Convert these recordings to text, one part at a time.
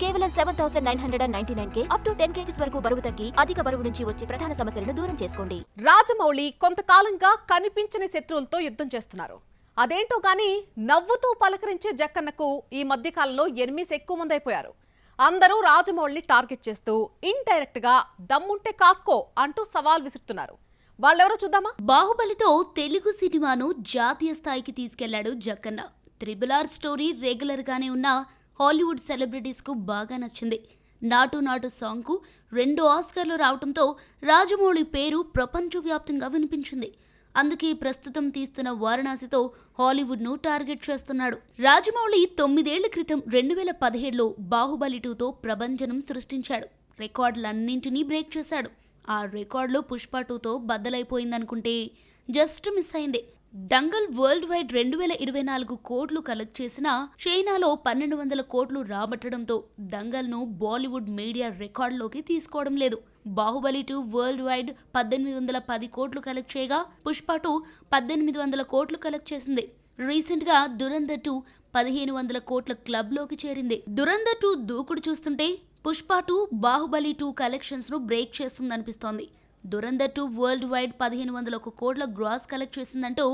కేవలం 7,999K up to 10 kgs వరకు బరువు తగ్గి అధిక బరువు నుంచి వచ్చే ప్రధాన సమస్యలను దూరం చేసుకోండి. రాజమౌళి కొంతకాలంగా కనిపించని శత్రువులతో యుద్ధం చేస్తున్నారు. అదేంటో గానీ నవ్వుతూ పలకరించే జక్కన్నకు ఈ మధ్య కాలంలో ఎనిమిస్ ఎక్కువ మంది అయిపోయారు. అందరూ రాజమౌళిని టార్గెట్ చేస్తూ ఇండైరెక్ట్ గా దమ్ముంటే కాస్కో అంటూ సవాల్ విసురుతున్నారు. వాళ్ళెవరో చూద్దామా? బాహుబలితో తెలుగు సినిమాను జాతీయ స్థాయికి తీసుకెళ్లాడు జక్కన్న. RRR స్టోరీ రెగ్యులర్ గానే ఉన్న హాలీవుడ్ సెలబ్రిటీస్ కు బాగా నచ్చింది. నాటు నాటు సాంగ్ కు 2 ఆస్కార్లు రావడంతో రాజమౌళి పేరు ప్రపంచవ్యాప్తంగా వినిపించింది. అందుకే ప్రస్తుతం తీస్తున్న వారణాసితో హాలీవుడ్ ను టార్గెట్ చేస్తున్నాడు. రాజమౌళి 9 ఏళ్ల క్రితం 2017లో బాహుబలి 2తో ప్రభంజనం సృష్టించాడు. రికార్డులన్నింటినీ బ్రేక్ చేశాడు. ఆ రికార్డులో పుష్ప 2తో బద్దలైపోయిందనుకుంటే జస్ట్ మిస్ అయింది. దంగల్ వరల్డ్ వైడ్ 2024 కోట్లు కలెక్ట్ చేసినా చైనాలో 1200 కోట్లు రాబట్టడంతో దంగల్ ను బాలీవుడ్ మీడియా రికార్డులోకి తీసుకోవడం లేదు. బాహుబలి 2 వరల్డ్ వైడ్ 1810 కోట్లు కలెక్ట్ చేయగా పుష్ప 2 1800 కోట్లు కలెక్ట్ చేసింది. రీసెంట్ గా దురంధర్ 2 1500 కోట్ల క్లబ్ లోకి చేరింది. దురంధర్ 2 దూకుడు చూస్తుంటే పుష్ప 2 బాహుబలి 2 కలెక్షన్స్ ను బ్రేక్ చేస్తుందనిపిస్తోంది. దురంధర్ 2 వరల్డ్ వైడ్ 1501 కోట్ల గ్రాస్ కలెక్ట్ చేసిందంటూ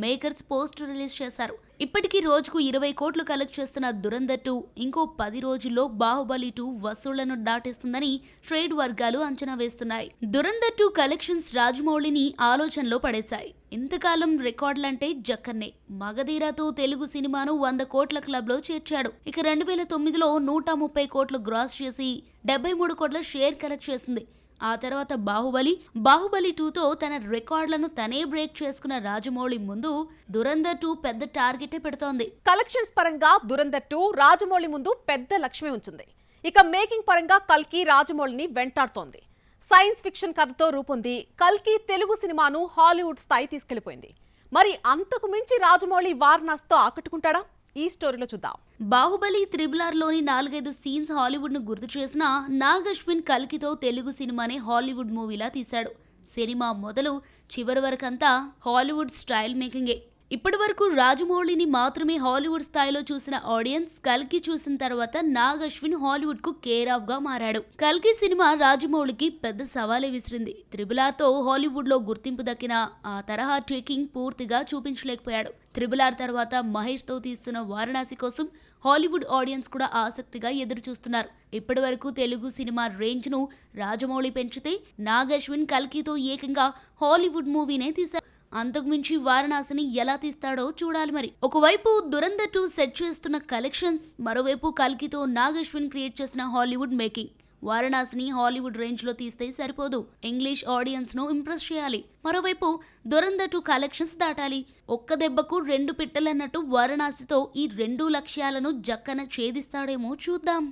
మేకర్స్ పోస్ట్ రిలీజ్ చేశారు. ఇప్పటికీ రోజుకు 20 కోట్లు కలెక్ట్ చేస్తున్న దురంధర్ 2 ఇంకో 10 రోజుల్లో బాహుబలి 2 వసూళ్లను దాటేస్తుందని ట్రేడ్ వర్గాలు అంచనా వేస్తున్నాయి. దురంధర్ 2 కలెక్షన్స్ రాజమౌళిని ఆలోచనలో పడేశాయి. ఇంతకాలం రికార్డులంటే జక్కన్నే. మగధీరతో తెలుగు సినిమాను 100 కోట్ల క్లబ్ లో చేర్చాడు. ఇక 2009లో 130 కోట్లు గ్రాస్ చేసి 73 కోట్ల షేర్ కలెక్ట్ చేసింది. ఆ తర్వాత బాహుబలి 2తో తన రికార్డులను తనే బ్రేక్ చేసుకున్న రాజమౌళి ముందు దురంధర్ 2 పెద్ద టార్గెటే పెడుతోంది. కలెక్షన్స్ పరంగా దురంధర్ 2 రాజమౌళి ముందు పెద్ద లక్ష్యమే ఉంచింది. ఇక మేకింగ్ పరంగా కల్కి రాజమౌళిని వెంటాడుతోంది. సైన్స్ ఫిక్షన్ కథతో రూపొంది కల్కి తెలుగు సినిమాను హాలీవుడ్ స్థాయి తీసుకెళ్లిపోయింది. మరి అంతకు మించి రాజమౌళి వారణాసితో ఆకట్టుకుంటాడా? ఈ స్టోరీలో చూద్దాం. బాహుబలి RRR లోని 4-5 సీన్స్ హాలీవుడ్ ను గుర్తు చేసిన నాగ్ అశ్విన్ కల్కితో తెలుగు సినిమానే హాలీవుడ్ మూవీలా తీశాడు. సినిమా మొదలు చివరి వరకంతా హాలీవుడ్ స్టైల్ మేకింగే. ఇప్పటి వరకు రాజమౌళిని మాత్రమే హాలీవుడ్ స్థాయిలో చూసిన ఆడియన్స్ కల్కి చూసిన తర్వాత నాగ్ అశ్విన్ హాలీవుడ్ కు కేర్ ఆఫ్ గా మారాడు. కల్కి సినిమా రాజమౌళికి పెద్ద సవాలే విసిరింది. RRR తో హాలీవుడ్ లో గుర్తింపు దక్కిన ఆ తరహా టేకింగ్ పూర్తిగా చూపించలేకపోయాడు. RRR తర్వాత మహేష్ తో తీస్తున్న వారణాసి కోసం హాలీవుడ్ ఆడియన్స్ కూడా ఆసక్తిగా ఎదురు చూస్తున్నారు. ఇప్పటి వరకు తెలుగు సినిమా రేంజ్ ను రాజమౌళి పెంచితే నాగ్ అశ్విన్ కల్కితో ఏకంగా హాలీవుడ్ మూవీనే తీశారు. అంతకుమించి వారణాసిని ఎలా తీస్తాడో చూడాలి. మరి ఒకవైపు దురంధర్ 2 సెట్ చేస్తున్న కలెక్షన్స్, మరోవైపు కల్కితో నాగ్ అశ్విన్ క్రియేట్ చేసిన హాలీవుడ్ మేకింగ్. వారణాసిని హాలీవుడ్ రేంజ్ లో తీస్తే సరిపోదు, ఇంగ్లీష్ ఆడియన్స్ ను ఇంప్రెస్ చేయాలి. మరోవైపు దురంధర్ 2 కలెక్షన్స్ దాటాలి. ఒక్క దెబ్బకు 2 పిట్టలన్నట్టు వారణాసితో ఈ 2 లక్ష్యాలను జక్కన ఛేదిస్తాడేమో చూద్దాం.